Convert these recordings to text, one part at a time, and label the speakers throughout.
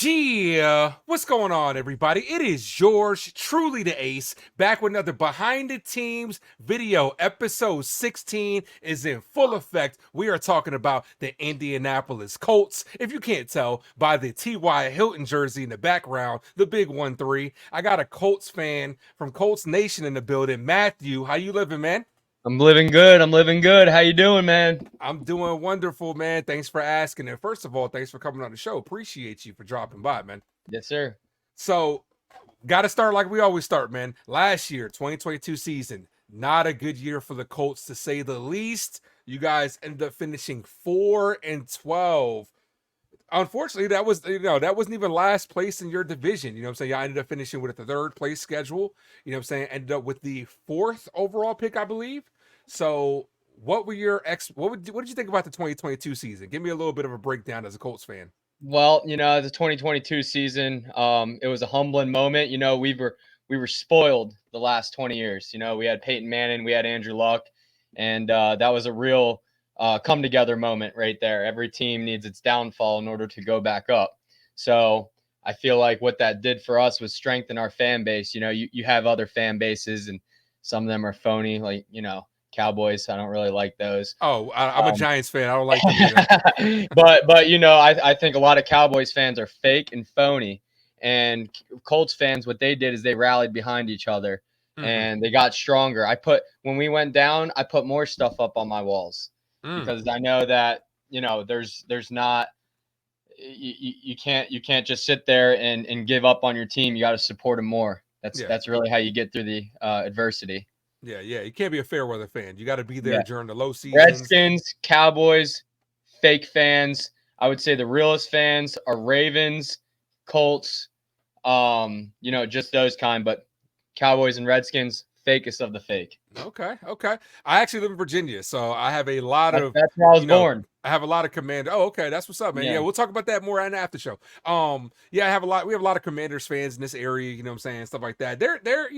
Speaker 1: Yeah, what's going on, everybody? It is George, truly the ace, back with another Behind the Teams video. Episode 16 is in full effect. We are talking about the Indianapolis Colts. If you can't tell by the T.Y. Hilton jersey in the background, the big 1-3. I got a Colts fan from Colts Nation in the building. Matthew, how you living, man?
Speaker 2: I'm living good. I'm living good. How you doing, man?
Speaker 1: I'm doing wonderful, man. Thanks for asking. And first of all, thanks for coming on the show. Appreciate you for dropping by, man.
Speaker 2: Yes, sir.
Speaker 1: So, got to start like we always start, man. Last year, 2022 season, not a good year for the Colts to say the least. You guys ended up finishing 4-12. Unfortunately, that wasn't even last place in your division. You know what I'm saying? Y'all ended up finishing with the third place schedule. You know what I'm saying? Ended up with the fourth overall pick, I believe. So, what did you think about the 2022 season? Give me a little bit of a breakdown as a Colts fan.
Speaker 2: Well, the 2022 season, it was a humbling moment. We were spoiled the last 20 years. We had Peyton Manning, we had Andrew Luck, and that was a real come together moment right there. Every team needs its downfall in order to go back up. So I feel like what that did for us was strengthen our fan base. You have other fan bases, and some of them are phony, like Cowboys. I don't really like those.
Speaker 1: Oh, I'm a Giants fan. I don't like them either.
Speaker 2: but I think a lot of Cowboys fans are fake and phony, and Colts fans, what they did is they rallied behind each other and they got stronger. When we went down, I put more stuff up on my walls because I know that there's not you can't just sit there and give up on your team. You got to support them more. That's really how you get through the adversity.
Speaker 1: Yeah. You can't be a fair weather fan. You got to be there
Speaker 2: Yeah.
Speaker 1: during the low seasons.
Speaker 2: Redskins, Cowboys, fake fans. I would say the realest fans are Ravens, Colts, just those kind. But Cowboys and Redskins, fakest of the fake.
Speaker 1: Okay. I actually live in Virginia, so I have a lot of
Speaker 2: That's where I was born.
Speaker 1: I have a lot of commander. Oh, okay, that's what's up, man. Yeah, we'll talk about that more in the after show. Yeah, we have a lot of Commanders fans in this area. You know what I'm saying, stuff like that. They're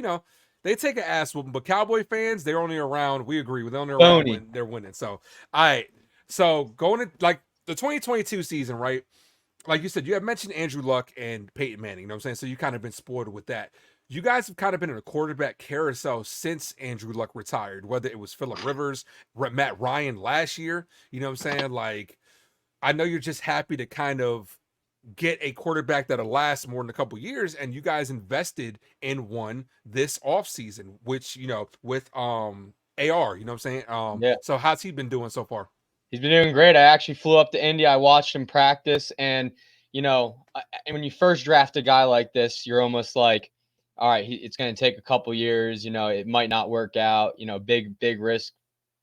Speaker 1: they take an ass whooping, but Cowboy fans, they're only around. We agree, they're only around
Speaker 2: Phony.
Speaker 1: when they're winning. So, all right. So going to like the 2022 season, right? Like you said, you have mentioned Andrew Luck and Peyton Manning. You know what I'm saying? So you kind of been spoiled with that. You guys have kind of been in a quarterback carousel since Andrew Luck retired, whether it was Phillip Rivers, Matt Ryan last year. You know what I'm saying? Like, I know you're just happy to kind of get a quarterback that'll last more than a couple years, and you guys invested in one this offseason, which, with AR, you know what I'm saying?
Speaker 2: Yeah.
Speaker 1: So how's he been doing so far?
Speaker 2: He's been doing great. I actually flew up to Indy. I watched him practice, and when you first draft a guy like this, you're almost like, all right, it's going to take a couple years. It might not work out. Big risk,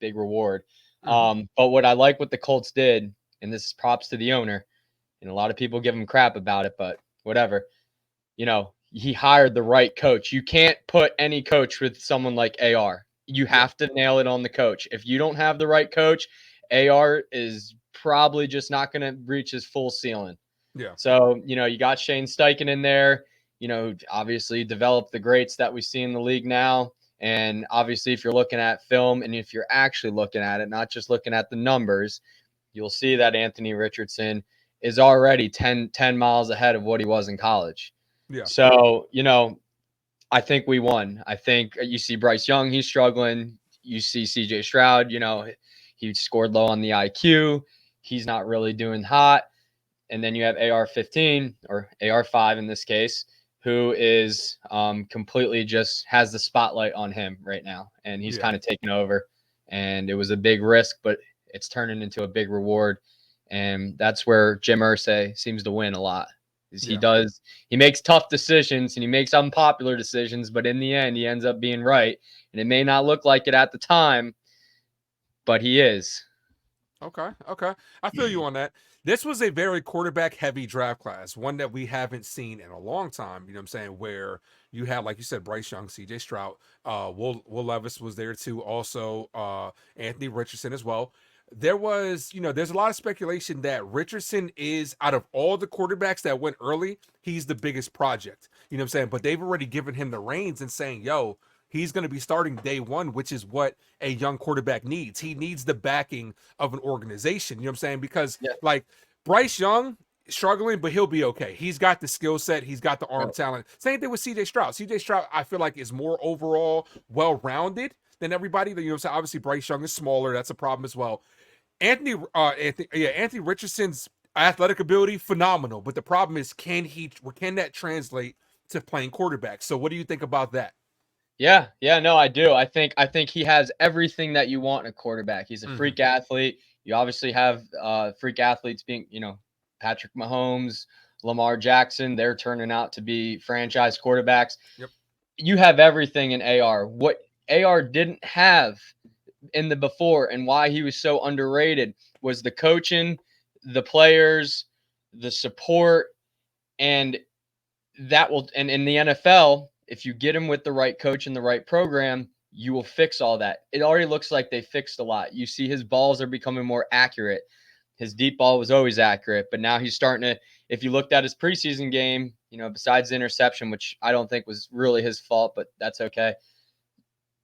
Speaker 2: big reward. But what I like what the Colts did, and this is props to the owner, and a lot of people give him crap about it, but whatever. He hired the right coach. You can't put any coach with someone like AR. You have to nail it on the coach. If you don't have the right coach, AR is probably just not going to reach his full ceiling.
Speaker 1: Yeah.
Speaker 2: So, you got Shane Steichen in there, obviously developed the greats that we see in the league now. And obviously, if you're looking at film and if you're actually looking at it, not just looking at the numbers, you'll see that Anthony Richardson is already 10 miles ahead of what he was in college.
Speaker 1: Yeah.
Speaker 2: So, I think we won. I think you see Bryce Young, he's struggling. You see CJ Stroud, he scored low on the IQ. He's not really doing hot. And then you have AR-15 or AR-5 in this case, who is completely just has the spotlight on him right now. And he's kind of taken over. And it was a big risk, but it's turning into a big reward. And that's where Jim Irsay seems to win a lot. He makes tough decisions and he makes unpopular decisions, but in the end, he ends up being right. And it may not look like it at the time, but he is.
Speaker 1: Okay. I feel you on that. This was a very quarterback heavy draft class, one that we haven't seen in a long time. You know what I'm saying? Where you had, like you said, Bryce Young, CJ Stroud, Will Levis was there too. Also, Anthony Richardson as well. There was, there's a lot of speculation that Richardson is, out of all the quarterbacks that went early, he's the biggest project. You know what I'm saying? But they've already given him the reins and saying, yo, he's going to be starting day one, which is what a young quarterback needs. He needs the backing of an organization. You know what I'm saying? Because like Bryce Young, struggling, but he'll be okay. He's got the skill set. He's got the arm
Speaker 2: Right.
Speaker 1: talent. Same thing with CJ Stroud. CJ Stroud, I feel like, is more overall well-rounded than everybody. You know what I'm saying? Obviously, Bryce Young is smaller. That's a problem as well. Anthony Richardson's athletic ability, phenomenal. But the problem is, can that translate to playing quarterback? So what do you think about that?
Speaker 2: Yeah, yeah, no, I do. I think he has everything that you want in a quarterback. He's a
Speaker 1: Mm-hmm.
Speaker 2: freak athlete. You obviously have freak athletes being, Patrick Mahomes, Lamar Jackson. They're turning out to be franchise quarterbacks.
Speaker 1: Yep.
Speaker 2: You have everything in AR. What AR didn't have in the before and why he was so underrated was the coaching, the players, the support, and that will, and in the NFL, if you get him with the right coach and the right program, you will fix all that. It already looks like they fixed a lot. You see his balls are becoming more accurate. His deep ball was always accurate, but now he's starting to, if you looked at his preseason game, besides the interception, which I don't think was really his fault, but that's okay.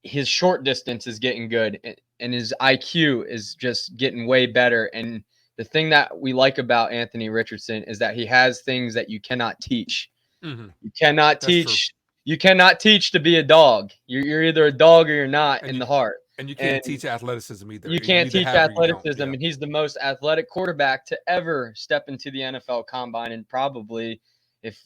Speaker 2: His short distance is getting good and his IQ is just getting way better. And the thing that we like about Anthony Richardson is that he has things that you cannot teach.
Speaker 1: Mm-hmm.
Speaker 2: You cannot
Speaker 1: That's true.
Speaker 2: teach. You cannot teach to be a dog. You're either a dog or you're not
Speaker 1: And
Speaker 2: in
Speaker 1: you
Speaker 2: the heart.
Speaker 1: and you
Speaker 2: And
Speaker 1: can't teach athleticism either.
Speaker 2: you
Speaker 1: You
Speaker 2: can't
Speaker 1: either
Speaker 2: teach
Speaker 1: have or you don't.
Speaker 2: athleticism.
Speaker 1: Yeah.
Speaker 2: And he's the most athletic quarterback to ever step into the NFL combine. And probably if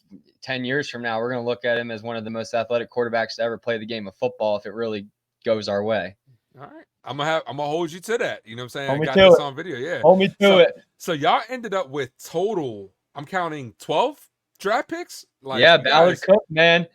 Speaker 2: 10 years from now, we're going to look at him as one of the most athletic quarterbacks to ever play the game of football if it really goes our way.
Speaker 1: All right. I'm gonna hold you to that. You know what I'm saying? I
Speaker 2: Hold me
Speaker 1: got
Speaker 2: to
Speaker 1: this
Speaker 2: it.
Speaker 1: on video. Yeah.
Speaker 2: Hold me to
Speaker 1: So
Speaker 2: it.
Speaker 1: so y'all ended up with total, I'm counting 12 draft picks. Like
Speaker 2: Yeah, Ballard Cook, man.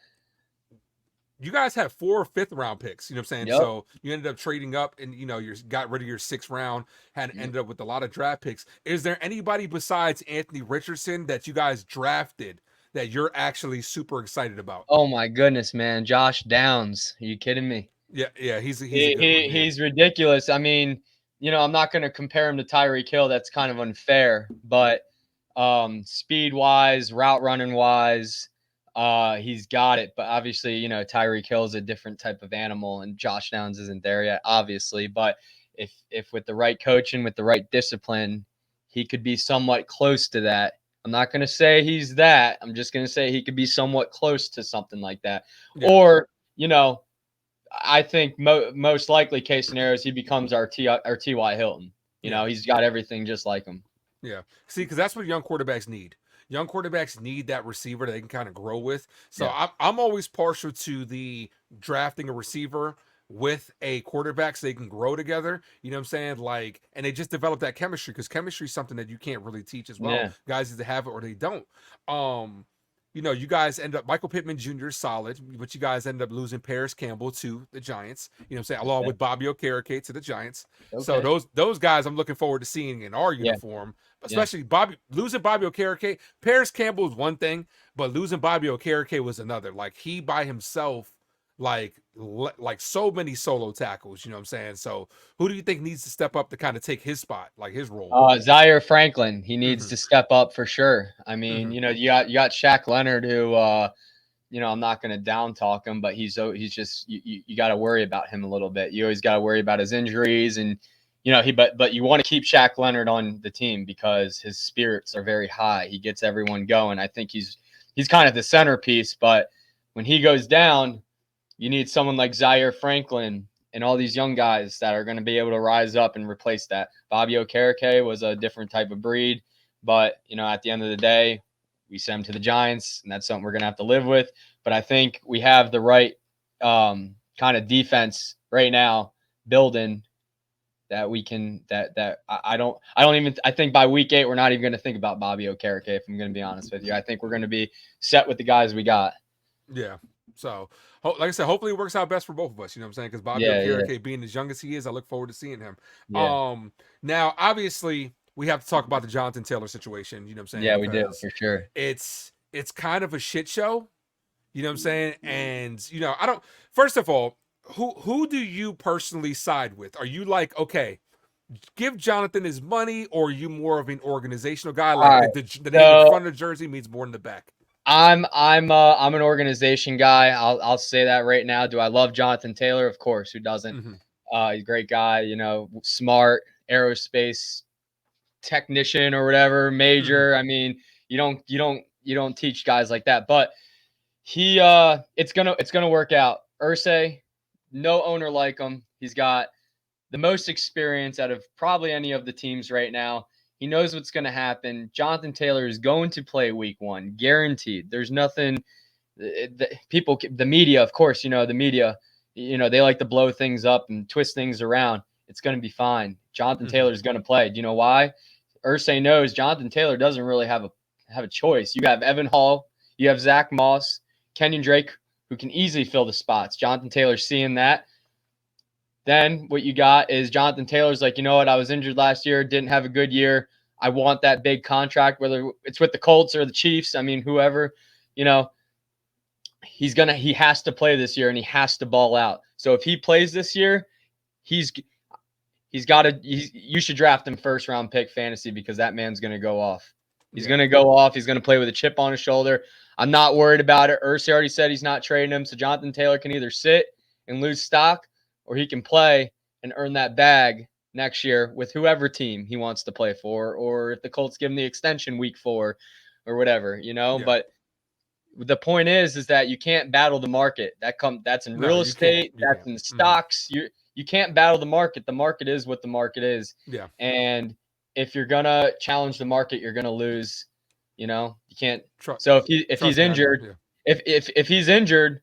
Speaker 1: you guys had 4 5th-round picks, you know what I'm saying?
Speaker 2: Yep.
Speaker 1: So you ended up trading up and you got rid of your 6th round, had
Speaker 2: Yep.
Speaker 1: ended up with a lot of draft picks. Is there anybody besides Anthony Richardson that you guys drafted that you're actually super excited about?
Speaker 2: Oh my goodness, man. Josh Downs. Are you kidding me?
Speaker 1: Yeah, he's a
Speaker 2: He,
Speaker 1: good one.
Speaker 2: he
Speaker 1: Yeah.
Speaker 2: he's ridiculous. I mean, I'm not going to compare him to Tyreek Hill. That's kind of unfair. But speed wise, route running wise, he's got it. But obviously, Tyreek Hill is a different type of animal, and Josh Downs isn't there yet, obviously. But if with the right coaching, with the right discipline, he could be somewhat close to that. I'm not going to say he's that. I'm just going to say he could be somewhat close to something like that.
Speaker 1: Yeah.
Speaker 2: Or, I think most likely case scenario is he becomes our T.Y. Hilton.
Speaker 1: Yeah.
Speaker 2: He's got everything just like him.
Speaker 1: Yeah. See, because that's what young quarterbacks need. Young quarterbacks need that receiver that they can kind of grow with. So
Speaker 2: Yeah.
Speaker 1: I'm always partial to the drafting a receiver with a quarterback so they can grow together. You know what I'm saying? Like, and they just develop that chemistry because chemistry is something that you can't really teach as well.
Speaker 2: Yeah.
Speaker 1: Guys either have it or they don't. You guys end up Michael Pittman Jr. is solid, but you guys end up losing Paris Campbell to the Giants. You know what I'm saying? Along
Speaker 2: Okay.
Speaker 1: with Bobby Okereke to the Giants. So
Speaker 2: Okay.
Speaker 1: those guys I'm looking forward to seeing in our
Speaker 2: Yeah.
Speaker 1: uniform.
Speaker 2: Yeah.
Speaker 1: Especially losing Bobby Okereke. Paris Campbell is one thing, but losing Bobby Okereke was another. Like he by himself, like so many solo tackles. You know what I'm saying? So who do you think needs to step up to kind of take his spot, like his role?
Speaker 2: Zaire Franklin, he needs
Speaker 1: Mm-hmm.
Speaker 2: to step up for sure. I mean,
Speaker 1: Mm-hmm.
Speaker 2: you got Shaq Leonard, who I'm not going to down talk him, but he's just you got to worry about him a little bit. You always got to worry about his injuries, and but you want to keep Shaq Leonard on the team because his spirits are very high. He gets everyone going. I think he's kind of the centerpiece, but when he goes down, you need someone like Zaire Franklin and all these young guys that are going to be able to rise up and replace that. Bobby Okereke was a different type of breed, but at the end of the day, we sent him to the Giants, and that's something we're going to have to live with. But I think we have the right kind of defense right now building that we can. I think by week 8 we're not even going to think about Bobby Okereke. If I'm going to be honest with you, I think we're going to be set with the guys we got.
Speaker 1: Yeah. So, like I said, hopefully it works out best for both of us. You know what I'm saying? Because Bobby
Speaker 2: Yeah, yeah,
Speaker 1: Okereke, being as young as he is, I look forward to seeing him.
Speaker 2: yeah,
Speaker 1: Now obviously we have to talk about the Jonathan Taylor situation. You know what I'm saying?
Speaker 2: yeah. We do
Speaker 1: Because
Speaker 2: for sure.
Speaker 1: it's kind of a shit show. You know what I'm saying? And I don't. First of all, who do you personally side with? Are you like, okay, give Jonathan his money, or are you more of an organizational guy?
Speaker 2: All
Speaker 1: Like
Speaker 2: right.
Speaker 1: the name in
Speaker 2: So
Speaker 1: front of the jersey means more in the back.
Speaker 2: I'm an organization guy. I'll say that right now. Do I love Jonathan Taylor? Of course. Who doesn't?
Speaker 1: Mm-hmm.
Speaker 2: He's a great guy. Smart aerospace technician or whatever
Speaker 1: Mm-hmm.
Speaker 2: major. I mean, You don't teach guys like that. But it's gonna work out. Irsay, no owner like him. He's got the most experience out of probably any of the teams right now. He knows what's going to happen. Jonathan Taylor is going to play week 1, guaranteed. There's nothing. The media, of course, the media, they like to blow things up and twist things around. It's going to be fine. Jonathan Taylor is going to play. Do you know why? Irsay knows Jonathan Taylor doesn't really have a choice. You have Evan Hall, you have Zach Moss, Kenyon Drake, who can easily fill the spots. Jonathan Taylor's seeing that. Then what you got is Jonathan Taylor's like, you know what? I was injured last year, didn't have a good year. I want that big contract, whether it's with the Colts or the Chiefs. I mean, whoever, he has to play this year and he has to ball out. So if he plays this year, you should draft him first round pick fantasy because that man's going to go off. He's going to go off. He's going to play with a chip on his shoulder. I'm not worried about it. Irsay already said he's not trading him. So Jonathan Taylor can either sit and lose stock, or he can play and earn that bag next year with whoever team he wants to play for, or if the Colts give him the extension week 4 or whatever, But the point is that you can't battle the market. That's in real estate. That's in stocks. You can't battle the market. The market is what the market is.
Speaker 1: Yeah.
Speaker 2: And if you're gonna challenge the market, you're gonna lose. You can't. So if he's injured, if he's injured,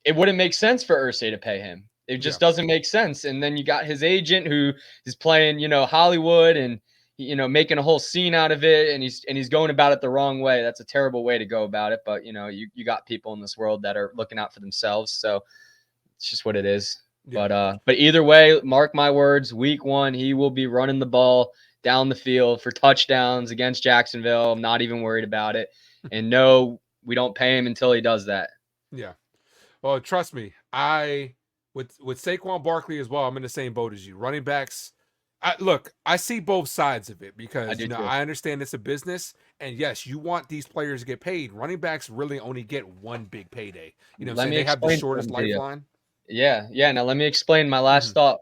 Speaker 2: it wouldn't make sense for Irsay to pay him. It just doesn't make sense. And then you got his agent who is playing, Hollywood and making a whole scene out of it, and he's going about it the wrong way. That's a terrible way to go about it. But you got people in this world that are looking out for themselves. So it's just what it is. Yeah. But either way, mark my words, week 1, he will be running the ball down the field for touchdowns against Jacksonville. I'm not even worried about it. And no, we don't pay him until he does that.
Speaker 1: Yeah. Well, trust me, with Saquon Barkley as well, I'm in the same boat as you. Running backs, I see both sides of it because I understand it's a business, and yes, you want these players to get paid. Running backs really only get one big payday. They have the shortest lifeline.
Speaker 2: Yeah. Now let me explain my last thought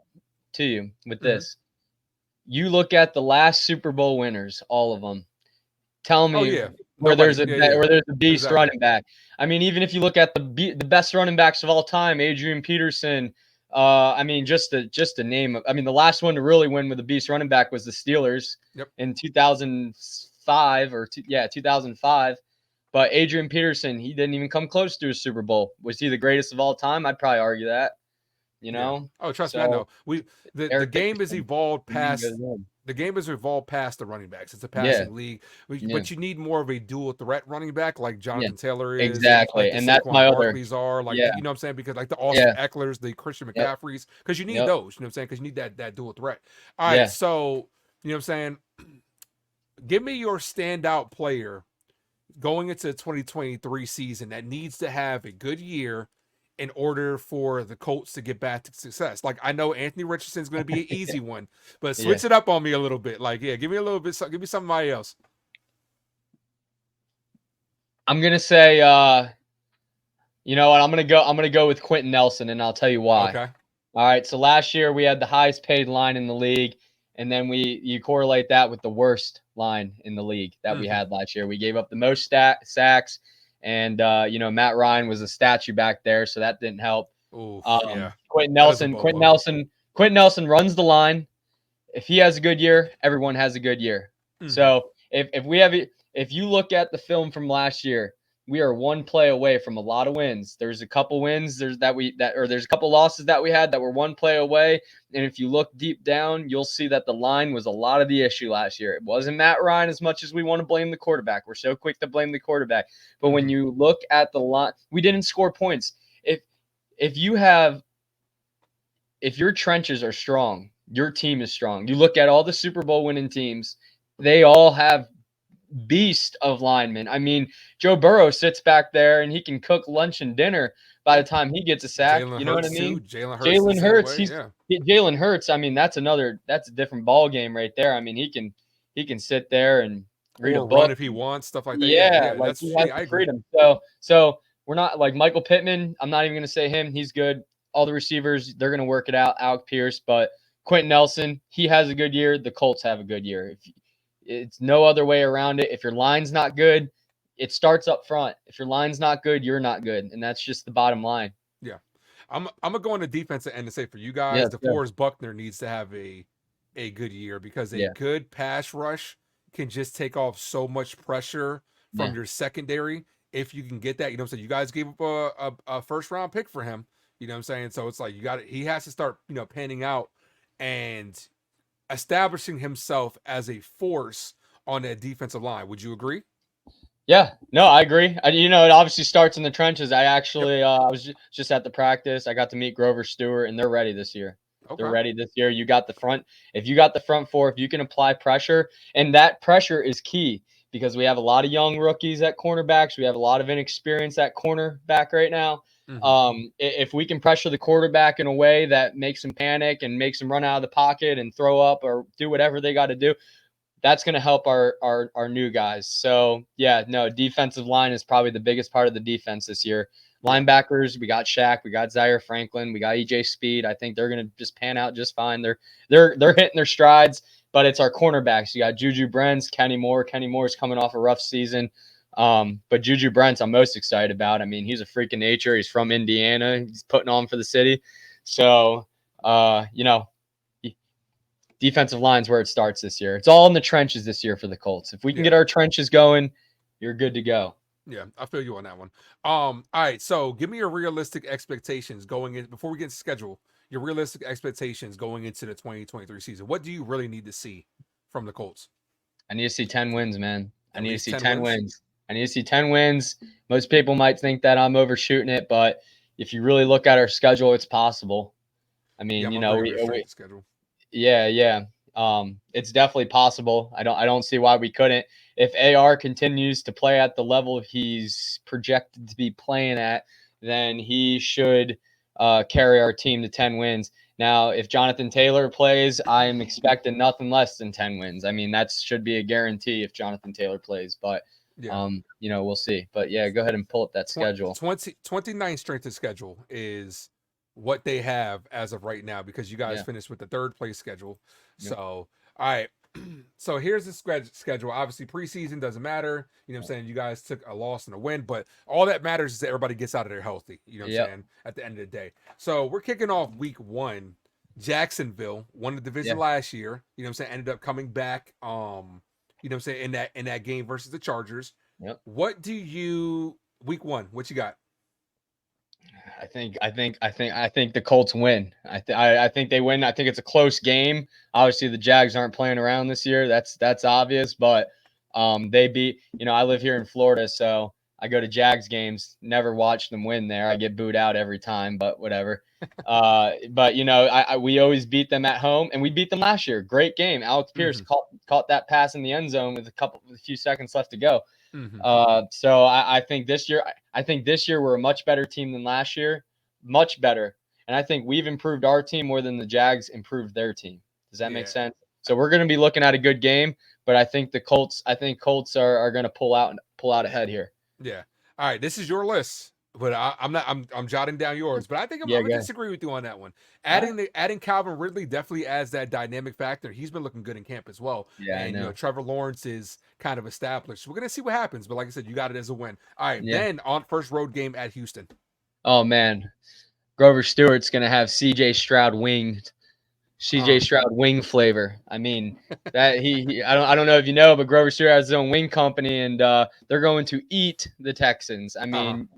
Speaker 2: to you with this. You look at the last Super Bowl winners, all of them. Tell me where there's a beast running back. I mean, even if you look at the best running backs of all time, Adrian Peterson. I mean, just to name. I mean, the last one to really win with a beast running back was the Steelers in 2005 2005. But Adrian Peterson, he didn't even come close to a Super Bowl. Was he the greatest of all time? I'd probably argue that.
Speaker 1: Yeah. Oh, trust me, I know. The game has evolved past. The game has evolved past the running backs. It's a passing league, but you need more of a dual threat running back like Jonathan Taylor is.
Speaker 2: Exactly,
Speaker 1: like
Speaker 2: and that's my
Speaker 1: Barkley's are like you know what I'm saying, because like the Austin Ecklers, the Christian McCaffreys, because you need those. You know what I'm saying, because you need that dual threat. All right, so you know what I'm saying. Give me your standout player going into the 2023 season that needs to have a good year in order for the Colts to get back to success. Like, I know Anthony Richardson's going to be an easy one, but switch it up on me a little bit. Like, give me a little bit, give me somebody else.
Speaker 2: I'm going to say, you know what? I'm going to go with Quentin Nelson, and I'll tell you why.
Speaker 1: Okay.
Speaker 2: All right. So last year we had the highest paid line in the league, and then you correlate that with the worst line in the league that we had last year. We gave up the most sacks. And, Matt Ryan was a statue back there, so that didn't help.
Speaker 1: Ooh,
Speaker 2: Quentin Nelson runs the line. If he has a good year, everyone has a good year. So if you look at the film from last year, we are one play away from a lot of wins. There's a couple wins there's a couple losses that we had that were one play away. And if you look deep down, you'll see that the line was a lot of the issue last year. It wasn't Matt Ryan as much as we want to blame the quarterback. We're so quick to blame the quarterback. But when you look at the line, we didn't score points. If your trenches are strong, your team is strong. You look at all the Super Bowl winning teams, they all have beast of linemen. I mean, Joe Burrow sits back there and he can cook lunch and dinner by the time he gets a sack. You know what I mean? Jalen Hurts. Jalen Hurts. I mean, that's a different ball game right there. I mean, he can sit there and read a book,
Speaker 1: run if he wants, stuff like that.
Speaker 2: Yeah, like he has the freedom. So we're not like Michael Pittman. I'm not even going to say him. He's good. All the receivers, they're going to work it out. Alec Pierce, but Quentin Nelson, he has a good year. The Colts have a good year. It's no other way around it. If your line's not good, it starts up front. If your line's not good, you're not good, and that's just the bottom line.
Speaker 1: Yeah. I'm gonna go on the defensive end and say for you
Speaker 2: Yeah,
Speaker 1: guys,
Speaker 2: yeah,
Speaker 1: DeForest Buckner needs to have a good year because a
Speaker 2: yeah,
Speaker 1: good pass rush can just take off so much pressure from
Speaker 2: yeah.
Speaker 1: your secondary if you can get that. You know what I'm saying? You guys gave up a first round pick for him. You know what I'm saying? So it's like you got he has to start, panning out and establishing himself as a force on that defensive line. Would you agree?
Speaker 2: Yeah, no, I agree. It obviously starts in the trenches. I
Speaker 1: Yep.
Speaker 2: actually, I was just at the practice. I got to meet Grover Stewart, and they're ready this year. They're
Speaker 1: Okay.
Speaker 2: ready this year. You got the front. If you got the front four, if you can apply pressure, and that pressure is key because we have a lot of young rookies at cornerbacks. We have a lot of inexperience at cornerback right now.
Speaker 1: Mm-hmm.
Speaker 2: If we can pressure the quarterback in a way that makes him panic and makes him run out of the pocket and throw up or do whatever they got to do, that's going to help our new guys. So yeah, no, defensive line is probably the biggest part of the defense this year.
Speaker 1: Yeah.
Speaker 2: Linebackers, we got Shaq, we got Zaire Franklin, we got EJ Speed. I think they're going to just pan out just fine. They're hitting their strides, but it's our cornerbacks. You got Juju Brents, Kenny Moore. Kenny Moore is coming off a rough season. But Juju Brents, I'm most excited about. I mean, he's a freak of nature. He's from Indiana. He's putting on for the city. So, defensive line's where it starts this year. It's all in the trenches this year for the Colts. If we can
Speaker 1: Yeah.
Speaker 2: get our trenches going, you're good to go.
Speaker 1: Yeah, I feel you on that one. All right. So give me your realistic expectations going in before we get into schedule. Your realistic expectations going into the 2023 season. What do you really need to see from the Colts?
Speaker 2: I need to see 10 wins, man. I
Speaker 1: At
Speaker 2: need to
Speaker 1: least
Speaker 2: see
Speaker 1: 10
Speaker 2: 10
Speaker 1: wins.
Speaker 2: wins. I need to see 10 wins. Most people might think that I'm overshooting it, but if you really look at our schedule, it's possible. I
Speaker 1: Yeah,
Speaker 2: mean,
Speaker 1: I'm agreeing with your
Speaker 2: we
Speaker 1: strength of schedule.
Speaker 2: yeah, yeah. It's definitely possible. I don't see why we couldn't. If AR continues to play at the level he's projected to be playing at, then he should carry our team to 10 wins. Now, if Jonathan Taylor plays, I am expecting nothing less than 10 wins. I mean, that should be a guarantee if Jonathan Taylor plays, but
Speaker 1: Yeah.
Speaker 2: we'll see. But yeah, go ahead and pull up that schedule.
Speaker 1: 29 strength of schedule is what they have as of right now because you guys
Speaker 2: Yeah.
Speaker 1: finished with the third place schedule.
Speaker 2: Yep.
Speaker 1: So, all right. So here's the schedule. Obviously, preseason doesn't matter. You know what I'm saying? You guys took a loss and a win, but all that matters is that everybody gets out of there healthy. You know what I'm
Speaker 2: Yep.
Speaker 1: saying? At the end of the day. So we're kicking off week 1. Jacksonville won the division
Speaker 2: Yeah.
Speaker 1: last year. You know what I'm saying? Ended up coming back. You know what I'm saying, in that game versus the Chargers.
Speaker 2: Yep.
Speaker 1: What do you week 1? What you got?
Speaker 2: I think the Colts win. I think they win. I think it's a close game. Obviously, the Jags aren't playing around this year. That's obvious. But they beat. I live here in Florida, so I go to Jags games. Never watch them win there. I get booed out every time, but whatever. But we always beat them at home, and we beat them last year. Great game. Alex Pierce
Speaker 1: Mm-hmm.
Speaker 2: caught that pass in the end zone with a few seconds left to go.
Speaker 1: Mm-hmm.
Speaker 2: So I think this year, we're a much better team than last year, much better. And I think we've improved our team more than the Jags improved their team. Does that make
Speaker 1: Yeah.
Speaker 2: sense? So we're going to be looking at a good game, but I think Colts are going to pull out ahead here.
Speaker 1: Yeah. All right. This is your list, but I'm not. I'm jotting down yours, but I think I'm
Speaker 2: Yeah,
Speaker 1: gonna
Speaker 2: go ahead.
Speaker 1: disagree with you on that one.
Speaker 2: All right.
Speaker 1: Adding Calvin Ridley definitely adds that dynamic factor. He's been looking good in camp as well,
Speaker 2: Yeah, I
Speaker 1: and
Speaker 2: know.
Speaker 1: Trevor Lawrence is kind of established. So we're gonna see what happens, but like I said, you got it as a win. All right.
Speaker 2: Yeah.
Speaker 1: Then on first road game at Houston.
Speaker 2: Oh man, Grover Stewart's going to have C.J. Stroud winged. CJ Stroud wing flavor. I mean, that I don't know if you know, but Grover Stewart has his own wing company, and they're going to eat the Texans. I mean,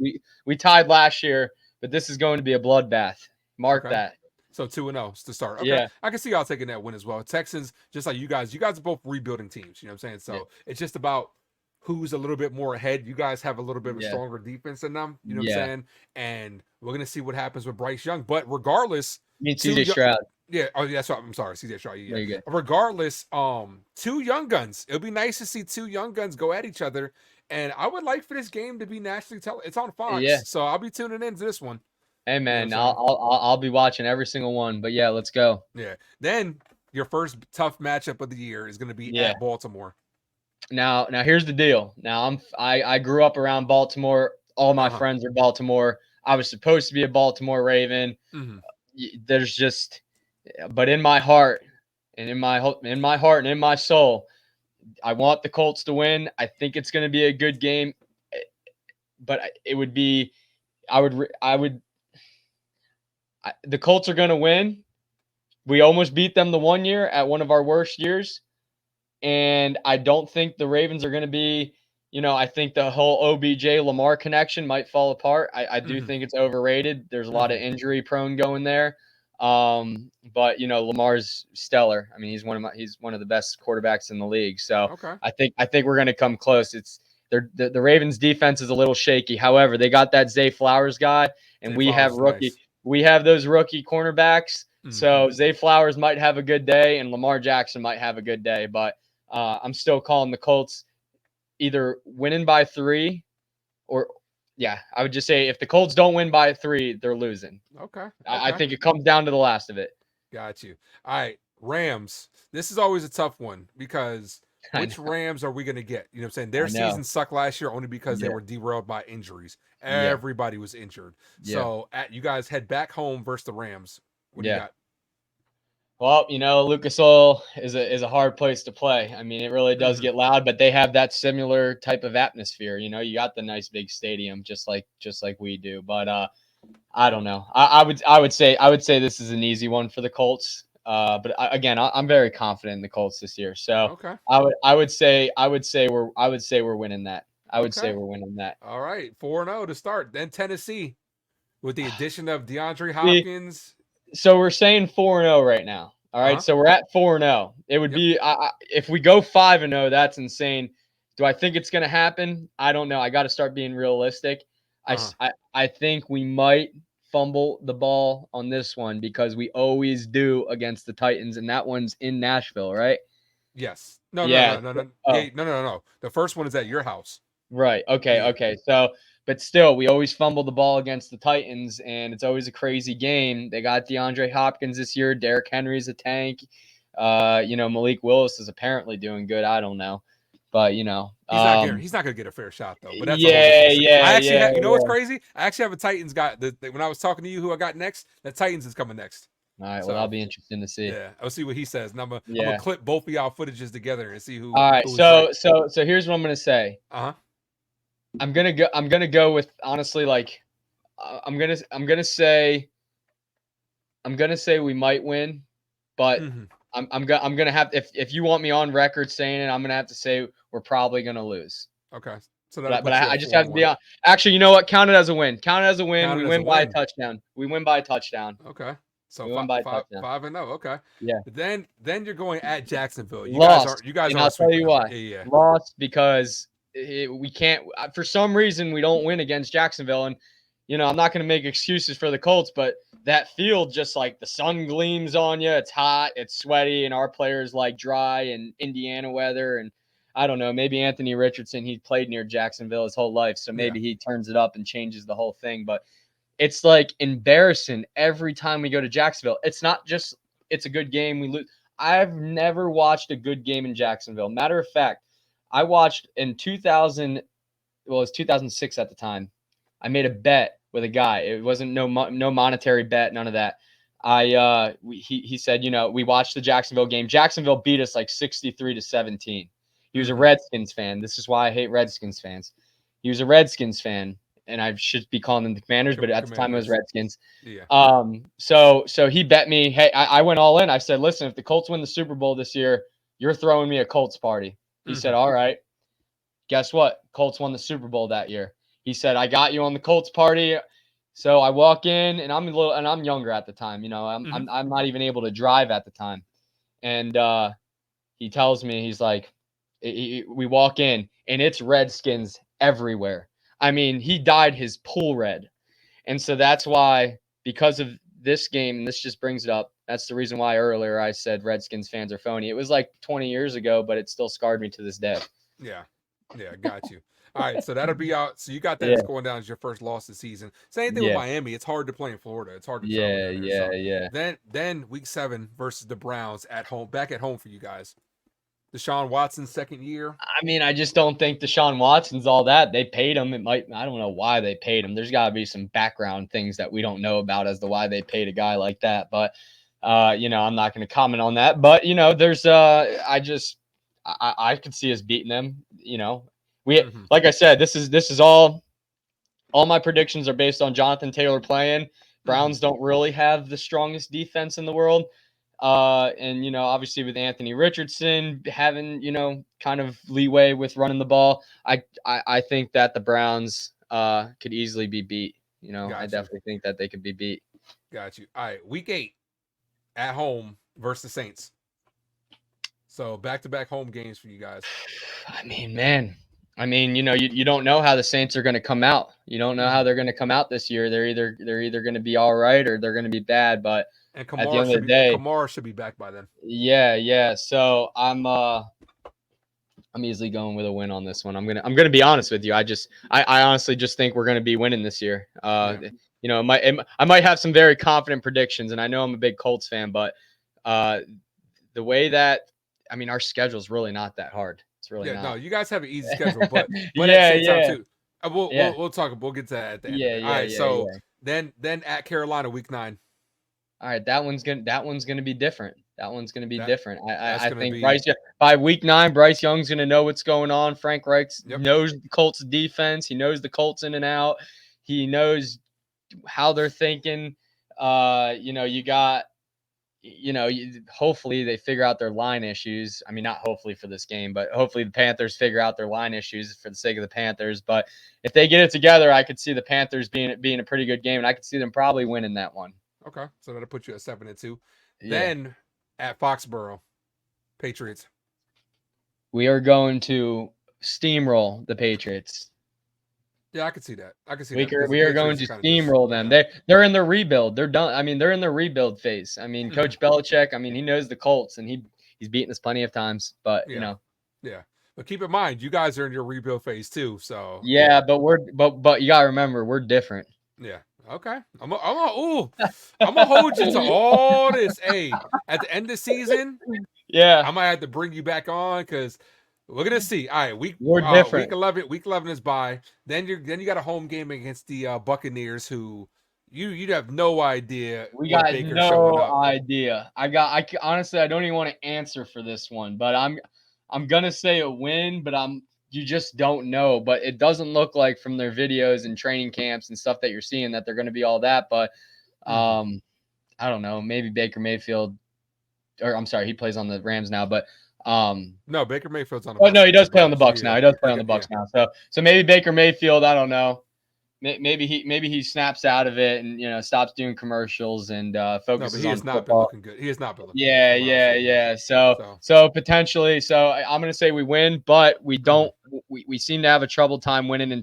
Speaker 2: we tied last year, but this is going to be a bloodbath. Mark
Speaker 1: Okay.
Speaker 2: that.
Speaker 1: So 2-0 to start. Okay.
Speaker 2: Yeah.
Speaker 1: I can see y'all taking that win as well. Texans, just like you guys are both rebuilding teams. You know what I'm saying? So
Speaker 2: Yeah.
Speaker 1: it's just about who's a little bit more ahead. You guys have a little bit of a
Speaker 2: Yeah.
Speaker 1: stronger defense than them. You know what
Speaker 2: Yeah.
Speaker 1: I'm saying? And we're gonna see what happens with Bryce Young. But regardless,
Speaker 2: Me and CJ Stroud.
Speaker 1: yeah. Oh, yeah. So I'm sorry, CJ Stroud. Yeah.
Speaker 2: There you go.
Speaker 1: Regardless, two young guns. It'll be nice to see two young guns go at each other. And I would like for this game to be nationally televised. It's on Fox,
Speaker 2: Yeah.
Speaker 1: so I'll be tuning into this one.
Speaker 2: Hey
Speaker 1: You know
Speaker 2: man,
Speaker 1: what I'm saying?
Speaker 2: I'll be watching every single one. But yeah, let's go.
Speaker 1: Yeah. Then your first tough matchup of the year is going to be
Speaker 2: Yeah.
Speaker 1: at Baltimore.
Speaker 2: Now here's the deal. Now I grew up around Baltimore. All my friends are Baltimore. I was supposed to be a Baltimore Raven.
Speaker 1: Mm-hmm.
Speaker 2: There's just, but in my heart and in my soul, I want the Colts to win. I think it's going to be a good game, but it would be. The Colts are going to win. We almost beat them the one year at one of our worst years. And I don't think the Ravens are going to be, I think the whole OBJ Lamar connection might fall apart. I do think it's overrated. There's a lot of injury prone going there. But Lamar's stellar. I mean, he's one of the best quarterbacks in the league. So
Speaker 1: Okay.
Speaker 2: I think we're going to come close. The Ravens defense is a little shaky. However, they got that Zay Flowers guy, and
Speaker 1: Zay
Speaker 2: we
Speaker 1: Flowers
Speaker 2: have
Speaker 1: is
Speaker 2: rookie.
Speaker 1: nice.
Speaker 2: We have those rookie cornerbacks. So Zay Flowers might have a good day, and Lamar Jackson might have a good day. But I'm still calling the Colts either winning by 3 or, I would just say if the Colts don't win by 3, they're losing.
Speaker 1: Okay.
Speaker 2: I think it comes down to the last of it.
Speaker 1: Got you. All right. Rams. This is always a tough one because which Rams are we going to get? You know what I'm saying? Their season sucked last year only because they were derailed by injuries. Everybody was injured. So you guys head back home versus the Rams. What do you got?
Speaker 2: Well, Lucas Oil is a hard place to play. I mean, it really does get loud, but they have that similar type of atmosphere. You got the nice big stadium, just like we do. But I don't know. I would say this is an easy one for the Colts. But again, I'm very confident in the Colts this year. So I would say we're winning that. I would say we're winning that.
Speaker 1: All right, 4-0 to start. Then Tennessee, with the addition of DeAndre Hopkins.
Speaker 2: So we're saying 4-0 right now. All right. So we're at 4-0. It would be if we go 5-0, that's insane. Do I think it's going to happen? I don't know. I got to start being realistic. I think we might fumble the ball on this one because we always do against the Titans, and that one's in Nashville, right?
Speaker 1: Yes. No. No. The first one is at your house.
Speaker 2: Right. Okay. So, but still, we always fumble the ball against the Titans, and it's always a crazy game. They got DeAndre Hopkins this year. Derrick Henry's a tank. Malik Willis is apparently doing good. I don't know, but
Speaker 1: he's not going to get a fair shot though. But that's what's crazy? I actually have a Titans guy. When I was talking to you, who I got next, the Titans is coming next.
Speaker 2: All right. So, that'll be interesting to see.
Speaker 1: Yeah, I'll see what he says. And I'm gonna clip both of y'all footages together and see who.
Speaker 2: All right. So here's what I'm gonna say. I'm gonna go with honestly, like I'm gonna say we might win, but I'm gonna have if you want me on record saying it, I'm gonna have to say we're probably gonna lose.
Speaker 1: Okay. So
Speaker 2: but I just have to be on. Actually, you know what? Count it as a win. We win by a touchdown.
Speaker 1: Okay. So
Speaker 2: we win by a touchdown.
Speaker 1: 5-0. Okay.
Speaker 2: Yeah.
Speaker 1: Then you're going at Jacksonville. You
Speaker 2: guys
Speaker 1: are.
Speaker 2: I'll tell you why. Yeah. Lost because we can't. For some reason, we don't win against Jacksonville, and I'm not going to make excuses for the Colts, but that field, just like the sun gleams on you, it's hot, it's sweaty, and our players like dry and Indiana weather, and I don't know, maybe Anthony Richardson, he played near Jacksonville his whole life, so maybe he turns it up and changes the whole thing, but it's like embarrassing every time we go to Jacksonville. It's not just it's a good game, we lose. I've never watched a good game in Jacksonville. Matter of fact, I watched in 2000, well, it was 2006 at the time. I made a bet with a guy. It wasn't no monetary bet, none of that. He said, we watched the Jacksonville game. Jacksonville beat us like 63-17. He was a Redskins fan. This is why I hate Redskins fans. He was a Redskins fan, and I should be calling them the Commanders, but at the time it was Redskins.
Speaker 1: Yeah.
Speaker 2: So he bet me. Hey, I went all in. I said, listen, if the Colts win the Super Bowl this year, you're throwing me a Colts party. He said, all right. Guess what? Colts won the Super Bowl that year. He said, I got you on the Colts party. So I walk in, and I'm younger at the time. I'm not even able to drive at the time. And he tells me, he's like, we walk in, and it's Redskins everywhere. I mean, he dyed his pool red. And so that's why, because of this game, and this just brings it up, that's the reason why earlier I said Redskins fans are phony. It was like 20 years ago, but it still scarred me to this day.
Speaker 1: Yeah, got you. All right, so that'll be out. So you got that as going down as your first loss this season. Same thing with Miami. It's hard to play in Florida. It's hard to travel. Then week 7 versus the Browns at home, back at home for you guys. Deshaun Watson's second year.
Speaker 2: I mean, I just don't think Deshaun Watson's all that. They paid him. I don't know why they paid him. There's got to be some background things that we don't know about as to why they paid a guy like that. But, I'm not going to comment on that. But, there's I could see us beating them. We
Speaker 1: Mhm.
Speaker 2: like I said, this is all my predictions are based on Jonathan Taylor playing.
Speaker 1: Mhm.
Speaker 2: Browns don't really have the strongest defense in the world. And obviously with Anthony Richardson having, kind of leeway with running the ball, I think that the Browns could easily be beat. I
Speaker 1: Got you.
Speaker 2: definitely think that they could be beat.
Speaker 1: Got you. All right, week 8 at home versus Saints. So back-to-back home games for you guys.
Speaker 2: I mean, man. I mean, you don't know how the Saints are going to come out. You don't know how
Speaker 1: Mhm.
Speaker 2: they're going to come out this year. They're either going to be all right or they're going to be bad. But
Speaker 1: And
Speaker 2: at the end of the day,
Speaker 1: Kamara should be back by then.
Speaker 2: yeah. So I'm easily going with a win on this one. I'm gonna be honest with you. I honestly just think we're gonna be winning this year.
Speaker 1: Yeah.
Speaker 2: I might have some very confident predictions, and I know I'm a big Colts fan, but uh, the way that our schedule is really not that hard. It's really
Speaker 1: Yeah, no,
Speaker 2: not.
Speaker 1: you guys have an easy schedule, but at the
Speaker 2: Yeah,
Speaker 1: same time
Speaker 2: yeah,
Speaker 1: too. We'll
Speaker 2: yeah,
Speaker 1: we'll we'll talk. We'll get to that at the end of
Speaker 2: yeah,
Speaker 1: it. All
Speaker 2: yeah,
Speaker 1: right,
Speaker 2: yeah,
Speaker 1: so
Speaker 2: yeah.
Speaker 1: then at Carolina week 9.
Speaker 2: All right, that one's gonna be different. That one's gonna be
Speaker 1: That
Speaker 2: different.
Speaker 1: that's
Speaker 2: I
Speaker 1: gonna
Speaker 2: think
Speaker 1: be
Speaker 2: By week 9, Bryce Young's gonna know what's going on. Frank Reich
Speaker 1: yep.
Speaker 2: knows the Colts defense. He knows the Colts in and out. He knows how they're thinking. You got hopefully they figure out their line issues. I mean, not hopefully for this game, but hopefully the Panthers figure out their line issues for the sake of the Panthers. But if they get it together, I could see the Panthers being a pretty good game, and I could see them probably winning that one.
Speaker 1: Okay, so that'll put you at 7-2.
Speaker 2: Yeah.
Speaker 1: Then at Foxborough, Patriots.
Speaker 2: We are going to steamroll the Patriots.
Speaker 1: Yeah, I can see that. I can see
Speaker 2: We
Speaker 1: that
Speaker 2: are,
Speaker 1: because the
Speaker 2: we are going
Speaker 1: Patriots
Speaker 2: to
Speaker 1: kind of just
Speaker 2: steamroll them. They're in their rebuild. They're done. I mean, they're in their rebuild phase. I mean,
Speaker 1: Mhm.
Speaker 2: Coach Belichick. I mean, he knows the Colts, and he's beaten us plenty of times. But
Speaker 1: Yeah, yeah. But keep in mind, you guys are in your rebuild phase too. So
Speaker 2: yeah.
Speaker 1: yeah,
Speaker 2: But you gotta remember, we're different.
Speaker 1: yeah. Okay, I'm gonna hold you to all this. Hey, at the end of the season,
Speaker 2: Yeah,
Speaker 1: I might have to bring you back on because we're gonna see. All right,
Speaker 2: we're
Speaker 1: week
Speaker 2: different.
Speaker 1: 11, week 11 is by. Then you got a home game against the Buccaneers, who you'd have no idea
Speaker 2: We
Speaker 1: what
Speaker 2: got
Speaker 1: Baker's showing
Speaker 2: no
Speaker 1: up.
Speaker 2: idea. Honestly, I don't even want to answer for this one, but I'm gonna say a win, but you just don't know. But it doesn't look like from their videos and training camps and stuff that you're seeing that they're gonna be all that. But
Speaker 1: Mhm.
Speaker 2: I don't know. Maybe Baker Mayfield, or I'm sorry, he plays on the Rams now, but um.
Speaker 1: No, Baker Mayfield's on
Speaker 2: Oh no, he does
Speaker 1: the
Speaker 2: play on the
Speaker 1: Bucks.
Speaker 2: Bucks now.
Speaker 1: Yeah,
Speaker 2: He does play on
Speaker 1: okay,
Speaker 2: the
Speaker 1: yeah.
Speaker 2: Bucks now. So maybe Baker Mayfield. I don't know. Maybe he snaps out of it and stops doing commercials and
Speaker 1: No, but
Speaker 2: focuses
Speaker 1: he
Speaker 2: on
Speaker 1: has not been
Speaker 2: football.
Speaker 1: looking good. He has not been looking good
Speaker 2: Yeah,
Speaker 1: for the last
Speaker 2: yeah,
Speaker 1: little while.
Speaker 2: yeah. So
Speaker 1: So,
Speaker 2: so potentially, I'm gonna say we win, but we
Speaker 1: mhm.
Speaker 2: don't. We seem to have a troubled time winning in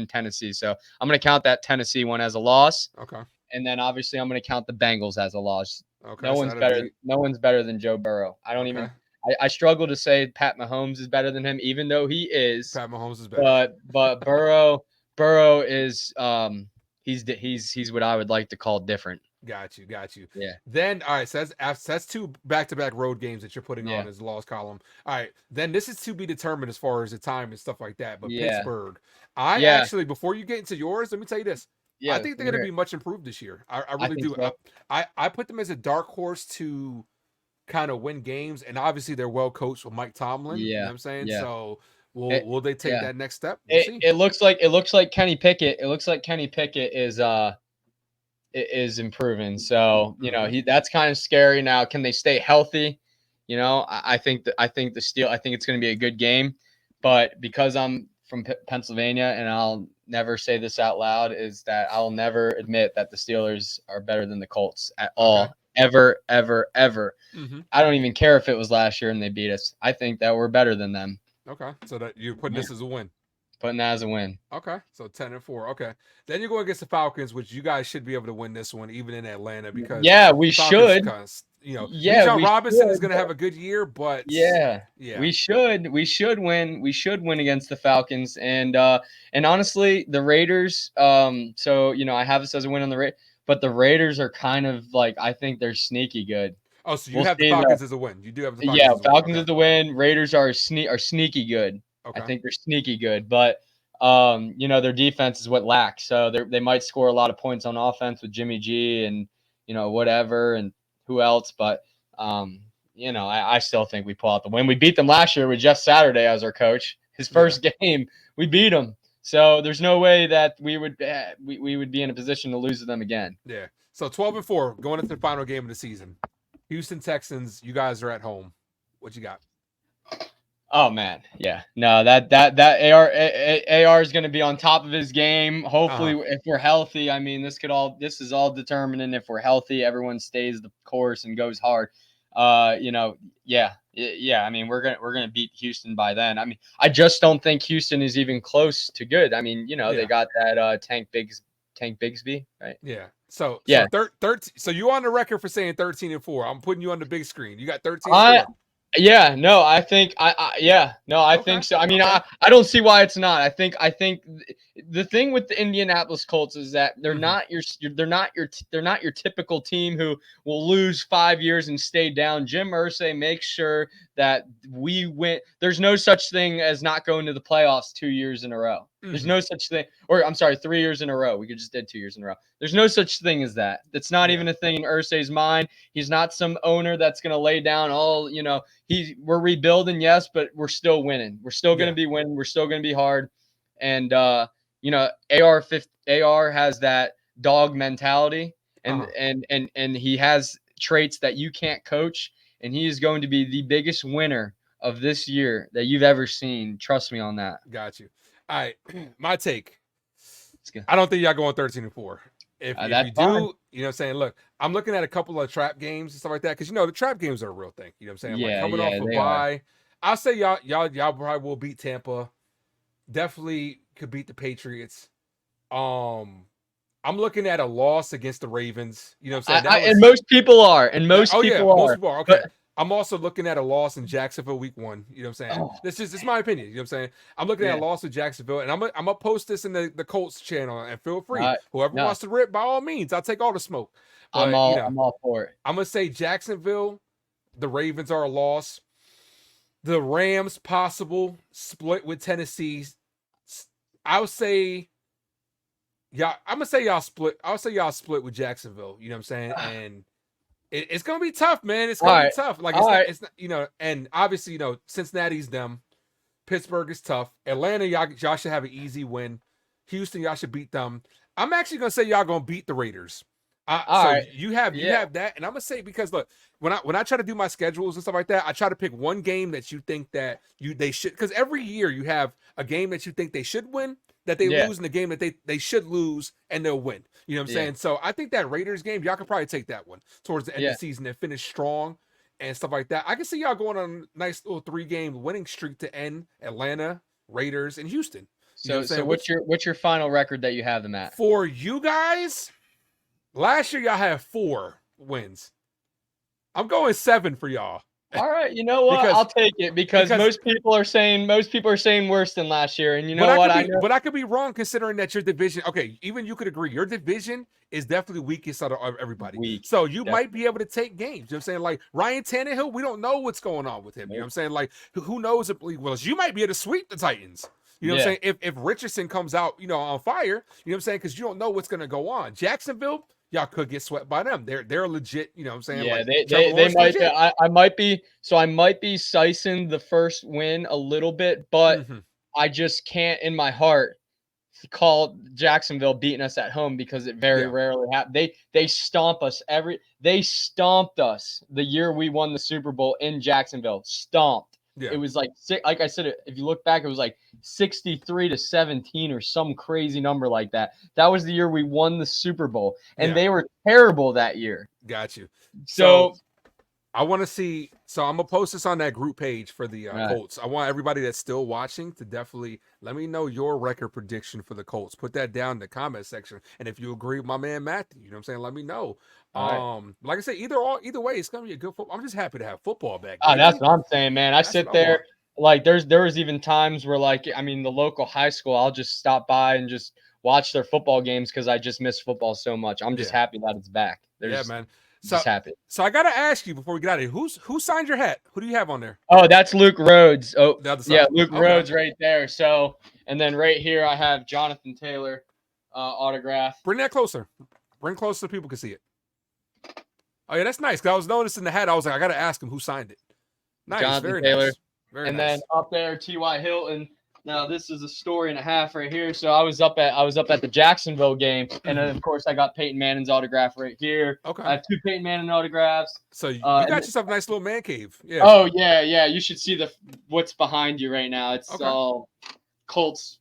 Speaker 2: Tennessee. So I'm gonna count that Tennessee one as a loss,
Speaker 1: Okay,
Speaker 2: and then obviously I'm gonna count the Bengals as a loss.
Speaker 1: okay,
Speaker 2: No
Speaker 1: so
Speaker 2: one's
Speaker 1: that'll
Speaker 2: better.
Speaker 1: be
Speaker 2: No one's better than Joe Burrow. I don't
Speaker 1: okay.
Speaker 2: even. I struggle to say Pat Mahomes is better than him, even though he is.
Speaker 1: Pat Mahomes is better.
Speaker 2: But Burrow is he's what I would like to call different.
Speaker 1: Got you.
Speaker 2: Yeah,
Speaker 1: Then, all right, so that's two back-to-back road games that you're putting
Speaker 2: yeah,
Speaker 1: on as the loss column. All right, then this is to be determined as far as the time and stuff like that. But
Speaker 2: yeah,
Speaker 1: Pittsburgh, I
Speaker 2: yeah,
Speaker 1: actually, before you get into yours, let me tell you this. I
Speaker 2: yeah.
Speaker 1: think they're
Speaker 2: We're
Speaker 1: going to
Speaker 2: here.
Speaker 1: be much improved this year. I
Speaker 2: I
Speaker 1: really
Speaker 2: think
Speaker 1: do.
Speaker 2: so.
Speaker 1: I put them as a dark horse to kind of win games, and obviously they're well coached with Mike Tomlin. You know
Speaker 2: Yeah,
Speaker 1: what I'm saying?
Speaker 2: yeah,
Speaker 1: So,
Speaker 2: it,
Speaker 1: will they take
Speaker 2: yeah.
Speaker 1: that next step? We'll
Speaker 2: It
Speaker 1: see.
Speaker 2: it looks like Kenny Pickett. It looks like Kenny Pickett is improving. So
Speaker 1: Hmm.
Speaker 2: that's kind of scary. Now, can they stay healthy? I think it's going to be a good game, but because I'm from Pennsylvania and I'll never say this out loud, is that I'll never admit that the Steelers are better than the Colts at
Speaker 1: Okay.
Speaker 2: all, ever, ever, ever.
Speaker 1: Hmm.
Speaker 2: I don't even care if it was last year and they beat us. I think that we're better than them.
Speaker 1: Okay. So that you're putting
Speaker 2: Yeah,
Speaker 1: this as a win.
Speaker 2: putting that as a win.
Speaker 1: Okay, so 10-4. Okay, then you go against the Falcons, which you guys should be able to win this one, even in Atlanta, because
Speaker 2: Yeah, we
Speaker 1: the Falcons
Speaker 2: should.
Speaker 1: kind of,
Speaker 2: Yeah,
Speaker 1: Bijan
Speaker 2: we
Speaker 1: Robinson is
Speaker 2: should.
Speaker 1: going to have a good year, but
Speaker 2: Yeah,
Speaker 1: yeah,
Speaker 2: we should. We should win. We should win against the Falcons. And honestly, the Raiders. So I have this as a win on the Raiders, but the Raiders are kind of like I think they're sneaky good.
Speaker 1: oh, so you
Speaker 2: We'll
Speaker 1: have the
Speaker 2: see though.
Speaker 1: Falcons as a win. You do have the Falcons
Speaker 2: Yeah,
Speaker 1: as a win.
Speaker 2: Falcons
Speaker 1: Okay,
Speaker 2: is the win. Raiders are sneaky good. I
Speaker 1: okay,
Speaker 2: think they're sneaky good, but their defense is what lacks. So they might score a lot of points on offense with Jimmy G and whatever and who else, but I still think we pull out the win. We beat them last year with Jeff Saturday as our coach. His first game, we beat them. So there's no way that we would be in a position to lose to them again.
Speaker 1: Yeah. So 12-4 going into the final game of the season. Houston Texans, you guys are at home. What you got?
Speaker 2: Oh man, yeah. No, that AR is going to be on top of his game. Hopefully, if we're healthy, I mean, this is all determining if we're healthy. Everyone stays the course and goes hard. Yeah. I mean, we're gonna beat Houston by then. I mean, I just don't think Houston is even close to good. I mean, they got that Tank Bigsby, right?
Speaker 1: Yeah. So
Speaker 2: yeah.
Speaker 1: 13. So you on the record for saying 13-4. I'm putting you on the big screen. You got 13-4.
Speaker 2: Yeah, no, I think I think so. I mean, I don't see why it's not. I think the thing with the Indianapolis Colts is that they're not your typical team who will lose 5 years and stay down. Jim Irsay makes sure that we win. There's no such thing as not going to the playoffs 2 years in a row. There's no such thing, or I'm sorry, 3 years in a row. We just did 2 years in a row. There's no such thing as that. That's not even a thing in Irsay's mind. He's not some owner that's going to lay down all, we're rebuilding, yes, but we're still winning. We're still going to be winning. We're still going to be hard. And, AR has that dog mentality and he has traits that you can't coach. And he is going to be the biggest winner of this year that you've ever seen. Trust me on that.
Speaker 1: Got you. All right. My take. I don't think y'all going 13-4. If you do,
Speaker 2: fine.
Speaker 1: you know what I'm saying? Look, I'm looking at a couple of trap games and stuff like that because the trap games are a real thing. You know what I'm saying?
Speaker 2: Yeah,
Speaker 1: like coming off a bye, I'll say y'all probably will beat Tampa. Definitely could beat the Patriots. I'm looking at a loss against the Ravens. You know what I'm saying?
Speaker 2: And most people are. Most people
Speaker 1: are. Okay. But I'm also looking at a loss in Jacksonville week 1. You know what I'm saying? This is my opinion. You know what I'm saying? I'm looking at a loss with Jacksonville, and I'm gonna post this in the Colts channel, and feel free. Whoever wants to rip, by all means, I'll take all the smoke. But,
Speaker 2: I'm all for it.
Speaker 1: I'm gonna say Jacksonville, the Ravens are a loss. The Rams possible split with Tennessee. I'll say, I'm gonna say y'all split. I'll say y'all split with Jacksonville. You know what I'm saying? And it's gonna be tough, man. It's gonna be tough. Like it's not, and obviously, Cincinnati's them. Pittsburgh is tough. Atlanta, y'all should have an easy win. Houston, y'all should beat them. I'm actually gonna say y'all gonna beat the Raiders. You have that, and I'm gonna say, because look, when I try to do my schedules and stuff like that, I try to pick one game that you think that they should, because every year you have a game that you think they should win, that they lose, in the game that they should lose, and they'll win. You know what I'm saying? So I think that Raiders game, y'all could probably take that one towards the end of the season and finish strong and stuff like that. I can see y'all going on a nice little 3-game winning streak to end Atlanta, Raiders, and Houston.
Speaker 2: So what's your final record that you have them at?
Speaker 1: For you guys, last year y'all had 4 wins. I'm going 7 for y'all.
Speaker 2: All right, you know what? I'll take it because most people are saying worse than last year, and
Speaker 1: But I could be wrong, considering that your division. Okay, even you could agree your division is definitely weakest out of everybody. So you might be able to take games. You know what I'm saying? Like Ryan Tannehill, we don't know what's going on with him. You know what I'm saying? Like who knows if you might be able to sweep the Titans. You know what I'm saying? If Richardson comes out, on fire, you know what I'm saying? Because you don't know what's going to go on. Jacksonville, y'all could get swept by them. They're legit, you know what I'm saying?
Speaker 2: Yeah, they might be. I might be sizing the first win a little bit, but I just can't in my heart call Jacksonville beating us at home because it very rarely happens. They stomp us they stomped us the year we won the Super Bowl in Jacksonville. Stomped. Yeah. It was like I said, if you look back, it was like 63-17 or some crazy number like that. That was the year we won the Super Bowl, and they were terrible that year.
Speaker 1: Got you. So I want to see. So I'm gonna post this on that group page for the Colts. I want everybody that's still watching to definitely let me know your record prediction for the Colts. Put that down in the comment section, and if you agree with my man Matthew, you know what I'm saying, let me know. Like I said, either way, it's gonna be a good football. I'm just happy to have football back.
Speaker 2: That's what I'm saying, man. I sit there like there was even times where the local high school, I'll just stop by and just watch their football games because I just miss football so much. I'm just happy that it's back.
Speaker 1: Man.
Speaker 2: Just happy.
Speaker 1: So I gotta ask you before we get out of here, who signed your hat? Who do you have on there?
Speaker 2: Oh, that's Luke Rhodes. Oh, Luke
Speaker 1: Okay.
Speaker 2: Rhodes right there. So, and then right here I have Jonathan Taylor autograph.
Speaker 1: Bring that closer. Bring closer so people can see it. Oh yeah, that's nice. Cause I was noticing the hat. I was like, I gotta ask him who signed it. Nice,
Speaker 2: Jonathan
Speaker 1: very
Speaker 2: Taylor.
Speaker 1: nice, very
Speaker 2: And then
Speaker 1: nice.
Speaker 2: up there, T.Y. Hilton. Now this is a story and a half right here. So I was up at the Jacksonville game, and then of course I got Peyton Manning's autograph right here.
Speaker 1: Okay,
Speaker 2: I have 2 Peyton Manning autographs.
Speaker 1: so you
Speaker 2: And
Speaker 1: got yourself a nice little man cave. Yeah.
Speaker 2: oh yeah. You should see what's behind you right now. It's
Speaker 1: Okay.
Speaker 2: all Colts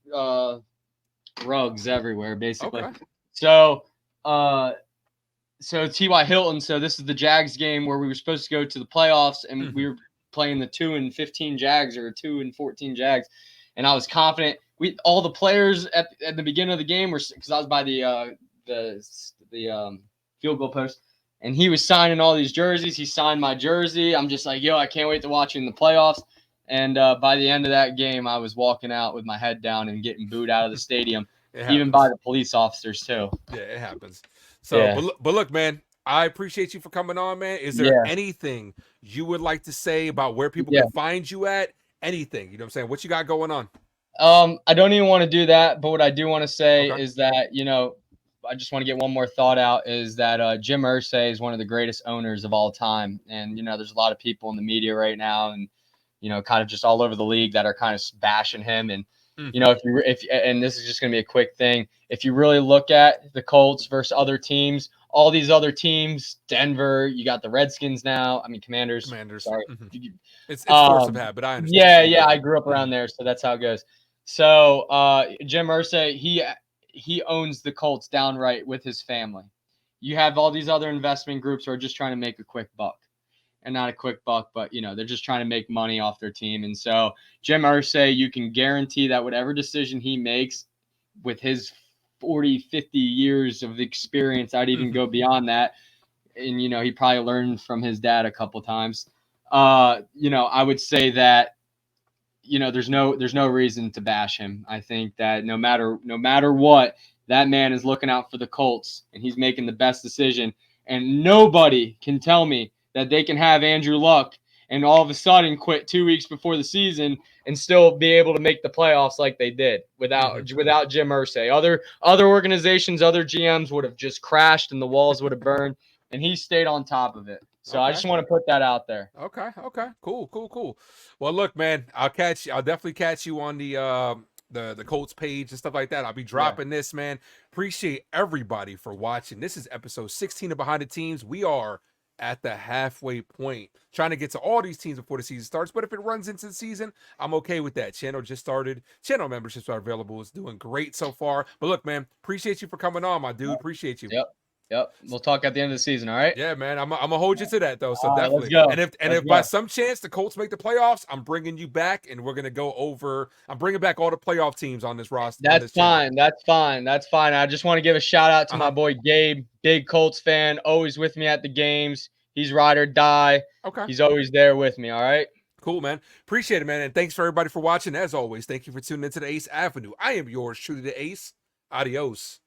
Speaker 2: rugs everywhere, basically.
Speaker 1: Okay.
Speaker 2: So so T.Y. Hilton. So this is the Jags game where we were supposed to go to the playoffs, and we were playing the 2-15 Jags or 2-14 Jags, and I was confident. All the players at the beginning of the game were, because I was by the field goal post, and he was signing all these jerseys. He signed my jersey. I'm just like, yo, I can't wait to watch you in the playoffs. And by the end of that game, I was walking out with my head down and getting booed out of the stadium, even by the police officers too.
Speaker 1: Yeah, it happens. So,
Speaker 2: Yeah.
Speaker 1: but look, man, I appreciate you for coming on, man. Is there anything you would like to say about where people can find you at? Anything, you know what I'm saying? What you got going on?
Speaker 2: I don't even want to do that, but what I do want to say
Speaker 1: Okay.
Speaker 2: is that, I just want to get one more thought out, is that Jim Irsay is one of the greatest owners of all time. And, there's a lot of people in the media right now and, kind of just all over the league that are kind of bashing him. And, and this is just going to be a quick thing. If you really look at the Colts versus other teams, all these other teams, Denver, you got the Redskins now. I mean, Commanders. Sorry.
Speaker 1: It's force of habit. I
Speaker 2: understand. Yeah. I grew up around there, so that's how it goes. So Jim Irsay, he owns the Colts downright with his family. You have all these other investment groups who are just trying to make a quick buck. And not a quick buck, but they're just trying to make money off their team. And so Jim Irsay, you can guarantee that whatever decision he makes with his 40, 50 years of experience, I'd even go beyond that. And, he probably learned from his dad a couple times. I would say that, there's no reason to bash him. I think that no matter what, that man is looking out for the Colts and he's making the best decision. And nobody can tell me that they can have Andrew Luck and all of a sudden quit 2 weeks before the season and still be able to make the playoffs like they did without Jim Irsay. Other organizations, other GMs would have just crashed and the walls would have burned, and he stayed on top of it. So I just want to put that out there.
Speaker 1: Okay. Cool. Well, look, man, I'll definitely catch you on the Colts page and stuff like that. I'll be dropping this, man. Appreciate everybody for watching. This is episode 16 of Behind the Teams. We are at the halfway point, trying to get to all these teams before the season starts. But if it runs into the season, I'm okay with that. Channel just started. Channel memberships are available. It's doing great so far. But look, man, appreciate you for coming on, my dude. Appreciate you.
Speaker 2: Yep. We'll talk at the end of the season. All right.
Speaker 1: Yeah, man. I'm gonna hold you to that though. So
Speaker 2: definitely.
Speaker 1: Let's go. And if by some chance the Colts make the playoffs, I'm bringing you back, and we're gonna go over. I'm bringing back all the playoff teams on this roster.
Speaker 2: That's fine. That's fine. I just want to give a shout out to my boy Gabe, big Colts fan, always with me at the games. He's ride or die.
Speaker 1: Okay.
Speaker 2: He's always there with me. All right.
Speaker 1: Cool, man. Appreciate it, man. And thanks for everybody for watching. As always, thank you for tuning into the Ace Avenue. I am yours truly, the Ace. Adios.